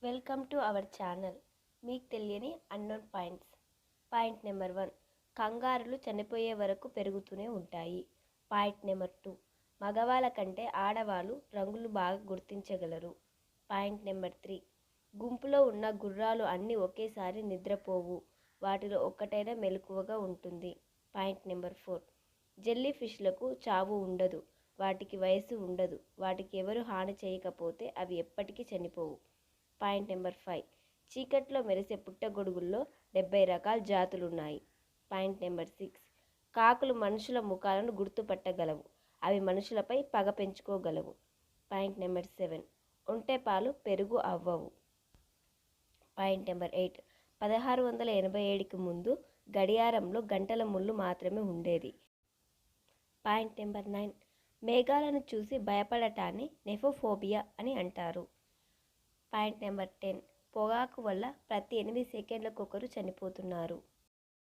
Welcome to our channel. మీకు తెలియని unknown points. Point number 1, కంగారులు చనిపోయే వరకు పెరుగుతూనే ఉంటాయి. పాయింట్ నెంబర్ 2, మగవాళ్ళ కంటే ఆడవాళ్ళు రంగులు బాగా గుర్తించగలరు. పాయింట్ నెంబర్ 3, గుంపులో ఉన్న గుర్రాలు అన్నీ ఒకేసారి నిద్రపోవు, వాటిలో ఒక్కటైనా మెలకువగా ఉంటుంది. పాయింట్ నెంబర్ 4, జెల్లీ ఫిష్లకు చావు ఉండదు, వాటికి వయసు ఉండదు, వాటికి ఎవరు హాని చేయకపోతే అవి ఎప్పటికీ చనిపోవు. పాయింట్ నెంబర్ 5, చీకట్లో మెరిసే పుట్టగొడుగుల్లో 70 రకాల జాతులున్నాయి. పాయింట్ నెంబర్ 6, కాకులు మనుషుల ముఖాలను గుర్తుపట్టగలవు, అవి మనుషులపై పగ పెంచుకోగలవు. పాయింట్ నెంబర్ 7, ఒంటె పాలు పెరుగు అవ్వవు. పాయింట్ నెంబర్ 8, 1687కి ముందు గడియారంలో గంటల ముళ్ళు మాత్రమే ఉండేది. పాయింట్ నెంబర్ 9, మేఘాలను చూసి భయపడటాన్ని నెఫోఫోబియా అని అంటారు. పాయింట్ నెంబర్ 10, పొగాకు వల్ల ప్రతి 8 సెకండ్లకు ఒకరు చనిపోతున్నారు.